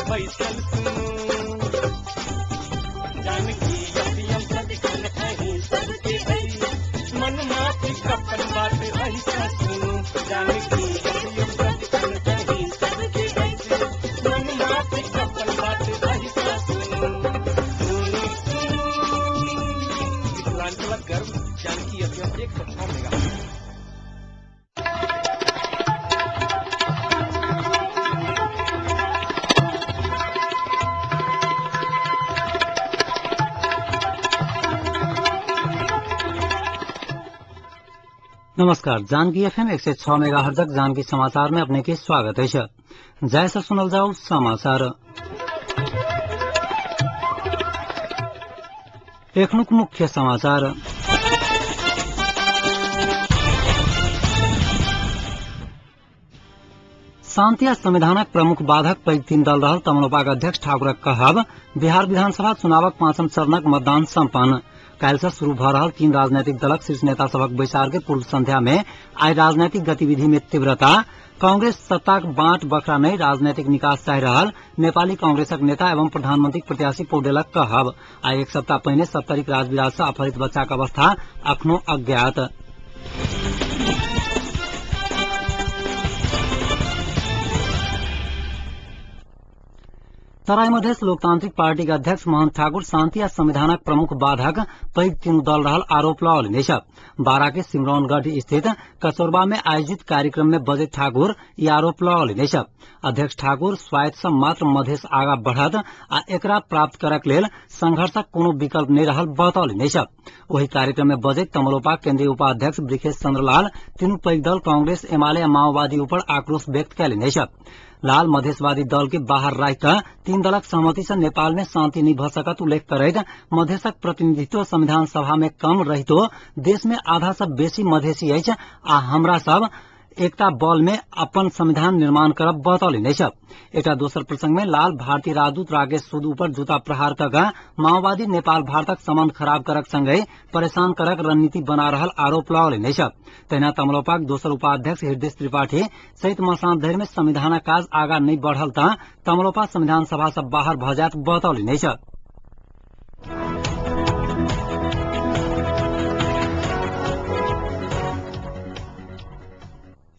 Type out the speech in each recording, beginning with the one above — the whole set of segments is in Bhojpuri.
बैसल जानकी अभियम सदिखन अही सबके अही मन माफी कपन बात ऐसा सुनो जानकी अभियम सदिखन अही सबके अही मन माफी कपन बात ऐसा सुनो मिथिलांचल गर्व जानकी अभियम 106 मेगा। नमस्कार, जानकी एफएम 106 मेगाहर्ज तक जानकी समाचार में अपने के स्वागत है। जैसा सुनल जाओ समाचार। एखनुक मुख्य समाचार। शान्ति आ संविधानक प्रमुख बाधक पैघ तीन दल रहल तमलोपाक अध्यक्ष ठाकुरक कहब बिहार विधानसभा चुनावक 5म चरणक मतदान सम्पन्न। काल्हि से शुरू भ रहल तीन राजनैतिक दलक शीर्ष नेता सभक बैसार के पूर्व संध्या में आई राजनैतिक गतिविधि में तीव्रता। कांग्रेस सत्ताक बाँट बखरा नहीं राजनैतिक निकास चाहि रहल नेपाली कांग्रेसक नेता एवं प्रधानमंत्री प्रत्याशी पौडेलक कहब। आई एक सप्ताह पहिने 70 राजविराज से अपहरित बच्चाक अवस्था अखनो अज्ञात। तराई मधेस लोकतांत्रिक पार्टी के अध्यक्ष महंत ठाकुर शान्ति आ संविधानक प्रमुख बाधक पैघ तीनू दल रहल आरोप लगौलनि। बारा के सिमरौनगढ़ स्थित कचौरबा में आयोजित कार्यक्रम में बजैत ठाकुर ई आरोप लगौलनि। अध्यक्ष ठाकुर स्वायत्त से मात्र मधेस आगा बढ़त आ एकरा प्राप्त करक लेल संघर्षक कोनो विकल्प नहीं रहल बतौलनि। वही कार्यक्रम में बजैत तमलोपा केन्द्रीय उपाध्यक्ष ब्रिखेश चन्द्रलाल तीनू पैघ दल कांग्रेस एमाले आ माओवादी ऊपर आक्रोश व्यक्त कयलनि। लाल मधेसवादी दल के बाहर राख तीन दलक सहमति से नेपाल में शांति नहीं भ सकत उल्लेख करैत मधेसक प्रतिनिधित्व संविधान सभा में कम रहितो देश में आधा से बेसी मधेसी अछि आ हमरा सब एकता बल में अपन संविधान निर्माण करब बतौलनि। एकटा दोसर प्रसंग में लाल भारतीय राजदूत राकेश सूद ऊपर जूता प्रहार कऽ माओवादी नेपाल भारतक संबंध खराब करक संगे परेशान करक रणनीति बना रहल आरोप लगौलनि। तहिना तमलोपाक दोसर उपाध्यक्ष हृदय त्रिपाठी सहित मसांत धरि में संविधानक काज आगा नहीं बढ़ल तऽ तमलोपा संविधान सभा से बाहर भ जायत बतौलनि।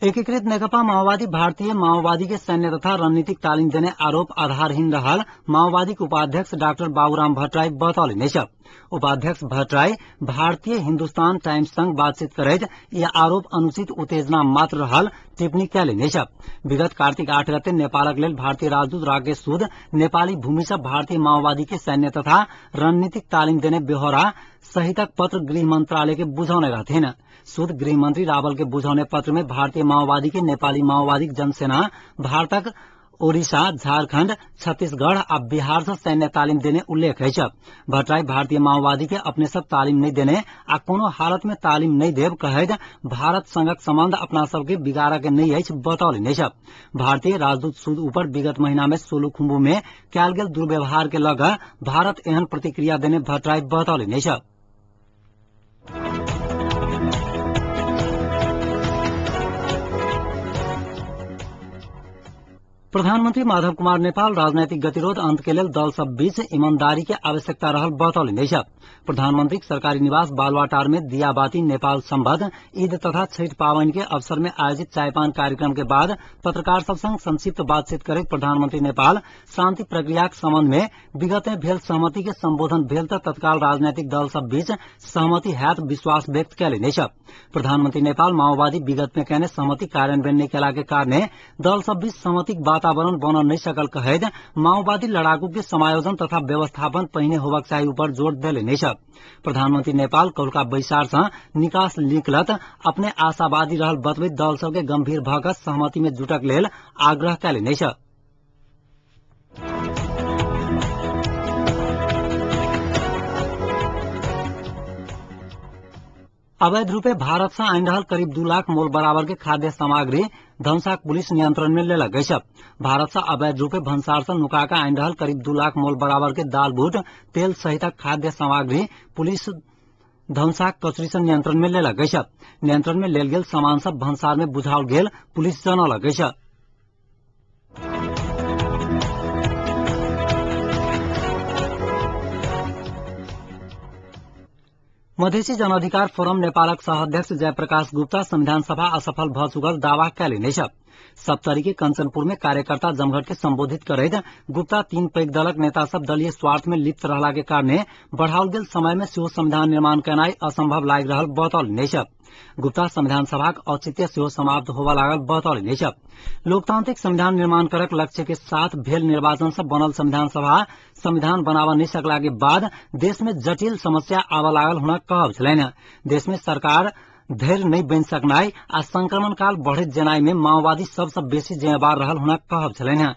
एकीकृत नेकपा माओवादी भारतीय माओवादी के सैन्य तथा रणनीतिक तालीम देने आरोप आधारहीन रहल माओवादी के उपाध्यक्ष डॉक्टर बाबूराम भट्टराई बतौलनि। उपाध्यक्ष भट्टराई भारतीय हिन्दुस्तान टाइम्स संग बातचीत करैत यह आरोप अनुचित उत्तेजना मात्र रहल टिप्पणी कयलनि। विगत कार्तिक 8 गते नेपालक लेल भारतीय राजदूत राकेश सूद नेपाली भूमि से भारतीय माओवादी के सैन्य तथा रणनीतिक तालीम देने ब्यौरा सहितक पत्र गृह मंत्रालय के बुझौने रहथिन। सूद गृह मंत्री रावल के बुझौने पत्र में भारतीय माओवादी के नेपाली माओवादी जनसेना भारतक ओडिशा झारखंड छत्तीसगढ़ आ बिहार से सैन्य तालीम देने उल्लेख है। भट्टराई भारतीय माओवादी के अपने सब तालीम नहीं देने आ कोनो हालत में तालीम नहीं देव कहैत भारत संगक संबंध अपना सबके बिगाड़ के नहीं अछि बतौलनि। भारतीय राजदूत सूद ऊपर विगत महीना में सोलुखुम्बु में कयल गेल दुर्व्यवहार के लग भारत एहन प्रतिक्रिया देने भट्टराई बतौलनि। प्रधानमंत्री माधव कुमार नेपाल राजनैतिक गतिरोध अंत के लेल दल सब बीच ईमानदारी के आवश्यकता रहल बतौलनि। प्रधानमंत्री सरकारी निवास बालुवाटार में दियाबाती नेपाल संबद्ध ईद तथा छठ पावनि के अवसर में आयोजित चायपान कार्यक्रम के बाद पत्रकार सब संग संक्षिप्त बातचीत करैत प्रधानमंत्री नेपाल शांति प्रक्रियाक संबंध में विगत में भेल सहमति के संबोधन भेल तऽ तत्काल राजनैतिक दल सब बीच सहमति हैत विश्वास व्यक्त कयलनि। प्रधानमंत्री नेपाल माओवादी विगत में कहने सहमति कार्यान्वयन नहीं केला के कारणे दल सब बीच सहमतिक वातावरण बन नहीं सकल कहैत माओवादी लड़ाकू के समायोजन तथा व्यवस्थापन पहिने होबाक चाही ऊपर जोर देलनि। प्रधानमंत्री नेपाल कौलका बैसार से निकास निकलत अपने आशावादी रहल बतबैत दल सबके गंभीर भऽ कऽ सहमति में जुटक लेल आग्रह कयलनि। अवैध रूपे भारत से आनि रहल करीब 2 लाख मोल बराबर के खाद्य सामग्री धनसाक पुलिस नियंत्रण में लेलक अछि। भारत से अवैध रूपे भंसार से नुकाका आनि रहल करीब 2 लाख मोल बराबर के दाल बूट तेल सहित खाद्य सामग्री पुलिस धनसाक कचरी से नियंत्रण में लेलक अछि। नियंत्रण में लेल गेल सामान सब भंसार में बुझाओल गेल पुलिस जनौलक अछि। मधेसी जनअधिकार फोरम नेपालक सह अध्यक्ष जयप्रकाश गुप्ता संविधान सभा असफल भ चुकल दावा कैले सप्तरी के कंचनपुर में कार्यकर्ता जमघट के संबोधित करैत गुप्ता 3 पैघ दलक नेता सब दलीय स्वार्थ में लिप्त रहला के कारणे बढ़ाओल गेल समय में सेहो संविधान निर्माण करनाई असंभव लागि रहल बतौलनि गुप्ता संविधान सभा औचित्य सेहो समाप्त होबा लागल बतौलनि लोकतांत्रिक संविधान निर्माण करक लक्ष्य के साथ भेल निर्वाचन से बनल संविधान सभा संविधान बनावा नहीं सकला के बाद देश में जटिल समस्या आवा लागल होना कहब छलैन। देश में सरकार धैर्य नहीं बन सकनाई आ संक्रमण काल बढ़त जेनाई में माओवादी सबसे बेसी जिम्मेवार रहल होना कहब छलैन।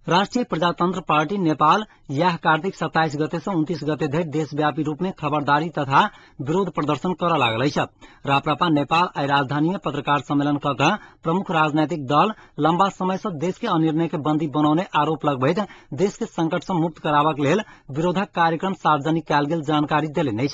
राष्ट्रिय प्रजातंत्र पार्टी नेपाल यह कार्तिक 27 गते से 29 गते धरि देशव्यापी रूप में खबरदारी तथा विरोध प्रदर्शन कर लागल राप्रपा नेपाल आई राजधानी में पत्रकार सम्मेलन कर प्रमुख राजनैतिक दल लंबा समय से देश के अनिर्णय के बंदी बनाने आरोप लगबैत देश के संकट से मुक्त कराबक लेल विरोधक कार्यक्रम सार्वजनिक कयल गेल जानकारी देलनि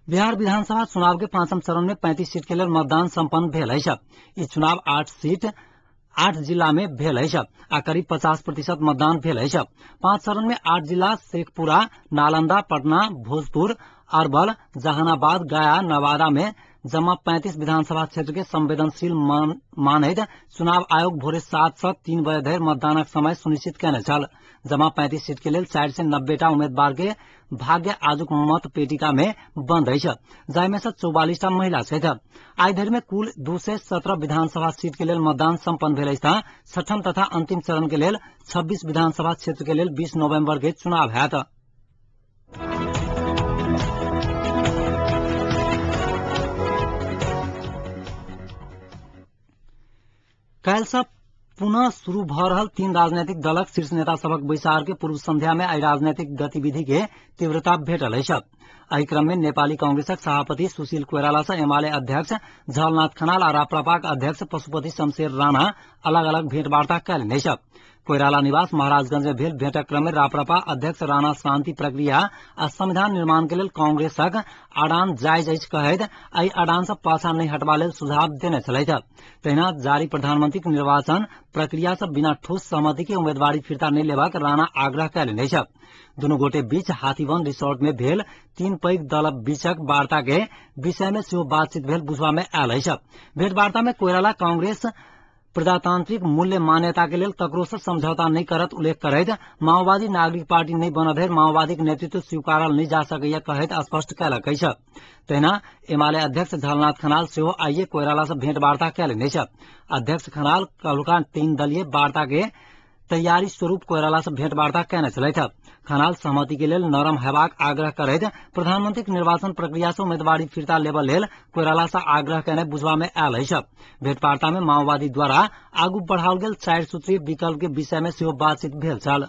बिहार विधानसभा चुनाव के 5म चरण में 35 सीट के लिए मतदान संपन्न भेल है। चुनाव 8 जिला में भेल है आ करीब 50% मतदान भेल है। 5 चरण में 8 जिला शेखपुरा, नालंदा, पटना, भोजपुर, अरवल, जहानाबाद, गया, नवादा में जमा 35 विधानसभा क्षेत्र के संवेदनशील मानैत चुनाव आयोग भोरे 7 से 3 बजे धरि मतदानक समय सुनिश्चित कैने छल। जमा 35 सीट के लिए 4 से 90 उम्मीदवार के भाग्य आजुक मत पेटिका में बंद है, जाय में से 44 महिला छथि। आइ धरि में कुल 217 विधानसभा सीट के लिए मतदान संपन्न भेल अछि। छठम तथा अंतिम चरण के लिए 26 विधानसभा क्षेत्र के लिए 20 नवंबर के चुनाव हैत। काल्हि से पुनः शुरू भ रहल 3 राजनीतिक दलक शीर्ष नेता सबक बैसार के पूर्व संध्या में आई राजनीतिक गतिविधि के तीव्रता भेटल है। एहि क्रम में नेपाली कांग्रेसक सभापति सुशील कोइराला से एमाले अध्यक्ष झलनाथ खनाल आ राप्रपाक अध्यक्ष पशुपति शमशेर राणा अलग अलग भेंटवार्ता कैलनि। कोइराला निवास महाराजगंज में भेल भेंटक क्रम में राप्रपा अध्यक्ष राणा शांति प्रक्रिया आ संविधान निर्माण के लिए कांग्रेसक अडान जायज अछि कहैत एहि अडान से पाछा नहीं हटबा लेल सुझाव देने छलैथ। तहिना जारी प्रधानमंत्री के निर्वाचन प्रक्रिया से बिना ठोस सहमति के उम्मीदवारी फिर्ता नहीं लेबाक राणा आग्रह कैलनि। दुनू गोटे बीच हाथीवन रिसोर्ट में भेल 3 पैघ दल बीचक वार्ता के विषय में सेहो बातचीत भेल बुझबा में आयल है। भेंटवार्ता में कोइराला कांग्रेस प्रजातांत्रिक मूल्य मान्यता के लिए ककरो से समझौता नहीं करत उल्लेख करैत माओवादी नागरिक पार्टी नहीं बनत धरि माओवादी के नेतृत्व स्वीकारल नहीं जा सकैया कहैत स्पष्ट कयलक अछि। तहिना एमाले अध्यक्ष झलनाथ खनाल सेहो आइए कोइराला से भेंटवार्ता कैलनि। अध्यक्ष खनाल कल्हुका 3 दलीय वार्ता के तैयारी स्वरूप कोइराला से भेंटवार्ता कैने छलैथ। खनाल सहमति के लेल नरम हेबाक आग्रह करैत प्रधानमंत्री के निर्वाचन प्रक्रिया से उम्मीदवारी फिर्ता लेबा लेल कोइराला से आग्रह कैने बुझबा में आयल है। भेंटवार्ता में माओवादी द्वारा आगू बढ़ाओल गेल 4 सूत्रीय विकल्प के विषय में सेहो बातचीत भेल छल।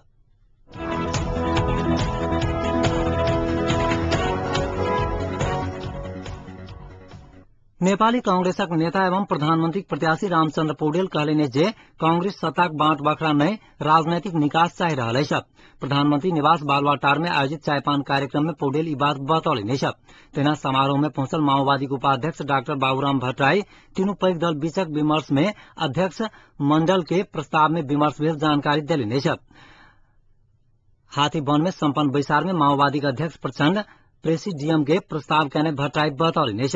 नेपाली कांग्रेसक नेता एवं प्रधानमंत्री प्रत्याशी रामचंद्र पौडेल कहलनि जे कांग्रेस सत्ताक बांट बखरा नहीं राजनैतिक निकास चाहि रहल अछि। प्रधानमंत्री निवास बालुवाटार में आयोजित चायपान कार्यक्रम में पौडेल ई बात बतौलनि। तेना समारोह में पहुंचल माओवादी के उपाध्यक्ष डॉक्टर बाबूराम भट्टराई तीनों पैघ दल बीचक विमर्श में अध्यक्ष मंडल के प्रस्ताव में विमर्श भेल जानकारी देलनि। हाथीवन में संपन्न बैसार में माओवादी के अध्यक्ष प्रचंड प्रेसिडियम के प्रस्ताव कहने भट्टराई बतौलनि।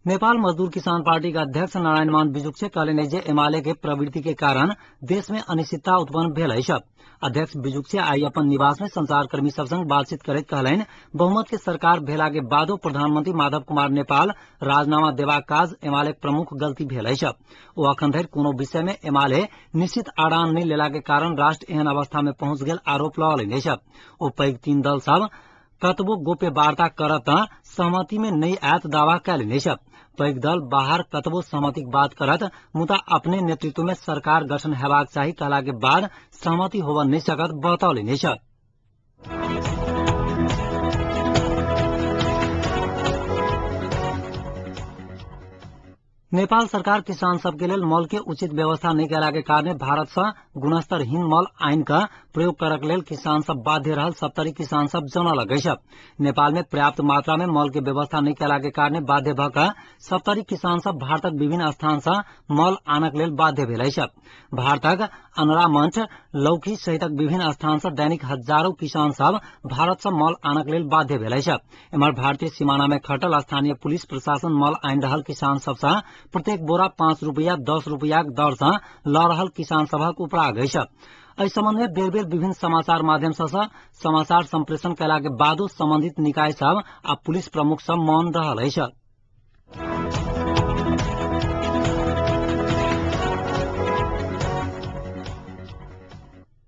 नेपाल मजदूर किसान पार्टी का अध्यक्ष नारायणमान बिजुक्छे कहलनि जे एमाले के प्रवृत्ति के कारण देश में अनिश्चितता उत्पन्न भेल है। अध्यक्ष बिजुक्छे आई अपन निवास में संचारकर्मी सब संग बातचीत करैत कहलनि बहुमत के सरकार भेला के बादो प्रधानमंत्री माधव कुमार नेपाल राजीनामा देबाक काज एमाले प्रमुख गलती भेल है। ओ अखन धरि कोनो विषय में एमाले निश्चित आड़ान नहीं लेला के कारण राष्ट्र एहन अवस्था में पहुंच गेल आरोप लगौलनि। ओ पैघ 3 दल सब कतबो गोप्य वार्ता करत सहमति में नहीं आयत दावा कैलनि। पैघ दल बाहर कतबो सहमति बात करत मुदा अपने नेतृत्व में सरकार गठन हेबाक चाही कहला के बाद सहमति होबा नहीं सकत बतौलनि। नेपाल सरकार किसान सबके लेल मल के उचित व्यवस्था नहीं कैला के कारण भारत से गुणस्तरहीन मल आइन का प्रयोग करक लेल किसान सब बाध्य रहल सप्तरी किसान सब जनल गैसब। नेपाल में पर्याप्त मात्रा में मल के व्यवस्था नहीं कैला के कारण बाध्य भका सप्तरी किसान सब भारतक विभिन्न स्थान से मल आनक लेल बाध्य भेल। भारतक अनरामंठ लौकी सहितक विभिन्न स्थान से दैनिक हजारों किसान सब भारत से मल आनक लेल बाध्य भेल। एम्हर भारतीय सीमाना में खटल स्थानीय पुलिस प्रशासन मल आइन रहल किसान सब से प्रत्येक बोरा 5 रुपया 10 रुपया दर से ल रहल किसान सभक उपरा गैस। एहि संबंध में बेर बेर विभिन्न समाचार माध्यम से समाचार संप्रेषण कैला के बादो संबंधित निकाय सब आ पुलिस प्रमुख सब मौन रहल अछि।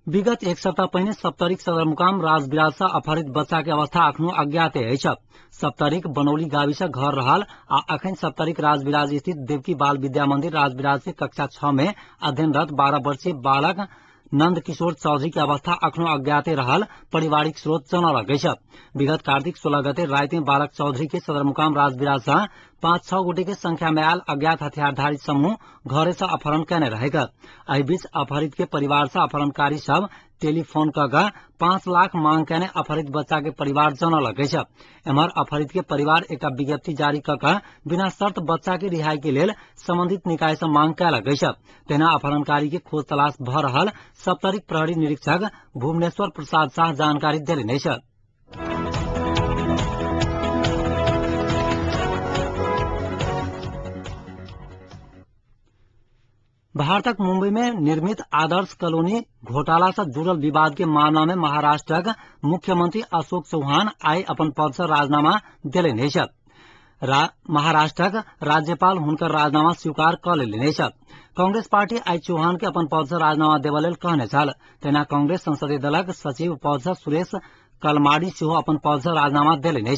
विगत एक सप्ताह पहिने सप्तरीक सदरमुकाम राजविराज से अपहरित बच्चा के अवस्था अखनो अज्ञाते अछि। सप्तरीक बनौली गाविस घर रहल आ अखन सप्तरीक राजविराज स्थित देवकी बाल विद्या मंदिर राजविराज के कक्षा 6 में अध्ययनरत 12 वर्षीय बालक नंद किशोर चौधरी की अवस्था अखनो अज्ञाते रहल पारिवारिक स्रोत जनल गैस। विगत कार्तिक 16 गते रात में बालक चौधरी के सदरमुकाम राजविराज से 5-6 गोटे के संख्या में आयल अज्ञात हथियारधारी समूह घरे से अपहरण कैने रहेगा। एहि बीच अपहरित के परिवार से अपहरणकारी सब टेलीफोन कगा 5 लाख मांग कैने अपहरित बच्चा के परिवार जनल गैस। एम्हर अपहरित के परिवार एक विज्ञप्ति जारी कका बिना शर्त बच्चा के रिहाई के लेल संबंधित निकाय से मांग कैल गैस। तेना अपहरणकारी के खोज तलाश भ रहल सप्तरीक प्रहरी निरीक्षक भुवनेश्वर प्रसाद शाह जानकारी देलनि। भारतक मुंबई में निर्मित आदर्श कॉलोनी घोटाला से जुड़ल विवाद के मामला में महाराष्ट्रक मुख्यमंत्री अशोक चौहान आई अपन पद से राजीनामा देलनि। महाराष्ट्रक राज्यपाल हुनकर राजीनामा स्वीकार क लेलनि। कांग्रेस पार्टी आई चौहान के अपन पद से राजीनामा देबा लेल कहने छल। तेना कांग्रेस संसदीय दलक सचिव पद से सुरेश कलमाडी सेहो अपन पद से राजीनामा देलनि।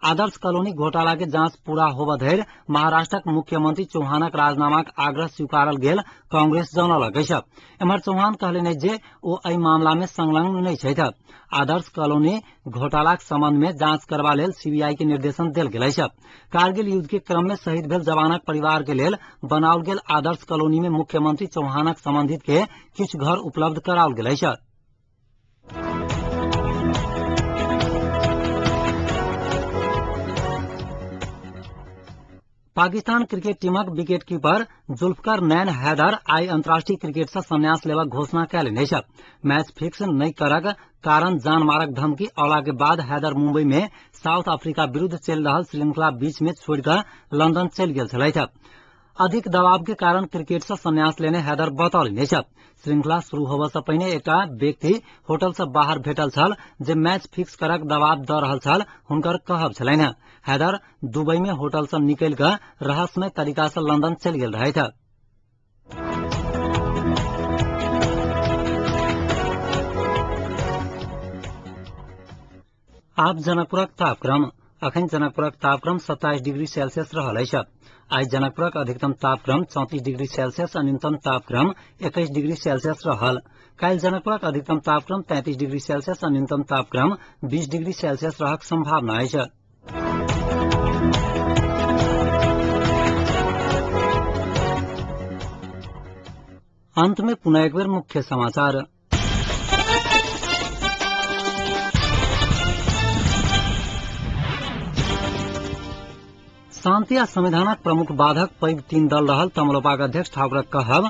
आदर्श कॉलोनी घोटाला के जांच पूरा होबा धरि महाराष्ट्रक मुख्यमंत्री चौहानक राजीनामाक आग्रह स्वीकारल गेल कांग्रेस जनल गैस। एम्हर चौहान कहलनि जे ओ एहि मामला में संलग्न नहि छथि। आदर्श कॉलोनी घोटालाक संबंध में जांच करबा लेल सीबीआई के निर्देशन देल गेल अछि। कारगिल युद्ध के क्रम में शहीद भेल जवानक परिवार के लेल बनाओल गेल आदर्श कॉलोनी में मुख्यमंत्री चौहानक संबंधित के किछु घर उपलब्ध कराओल गेल अछि। पाकिस्तान क्रिकेट टीमक विकेट कीपर जुल्फकर नैन हैदर आई अंतर्राष्ट्रीय क्रिकेट से संन्यास लेबाक घोषणा कैलनि। मैच फिक्स नहीं करक कारण जान मारक धमकी अवला के बाद हैदर मुंबई में साउथ अफ्रीका विरुद्ध चल रहा श्रृंखला बीच में छोड़कर लंदन चल गेल छलथि। अधिक दबाव के कारण क्रिकेट से संन्यास लेने हैदर बतौलनि। श्रृंखला शुरू होबा से पहिने एक व्यक्ति होटल से बाहर भेटल छल जे मैच फिक्स करक दबाव द रहल छल हुनकर कहब छलनि। हैदर दुबई में होटल से निकल कर रहस्यमय तरीका से लंदन चल गेल रहथि। आप जनकपुरक तापक्रम अखन जनकपुरक तापक्रम 27 डिग्री सेल्सियस रहल अछि। आज जनकपुरक अधिकतम तापक्रम 34 डिग्री सेल्सियस और न्यूनतम तापक्रम 21 डिग्री सेल्सियस रहल। काल्हि जनकपुरक अधिकतम तापक्रम 33 डिग्री सेल्सियस और न्यूनतम तापक्रम 20 डिग्री सेल्सियस रहक संभावना अछि। अंत में पुनः एक बेर मुख्य समाचार। शांति आ संविधानक प्रमुख बाधक पैघ 3 दल रहल तमलोपाक अध्यक्ष ठाकुरक कहब।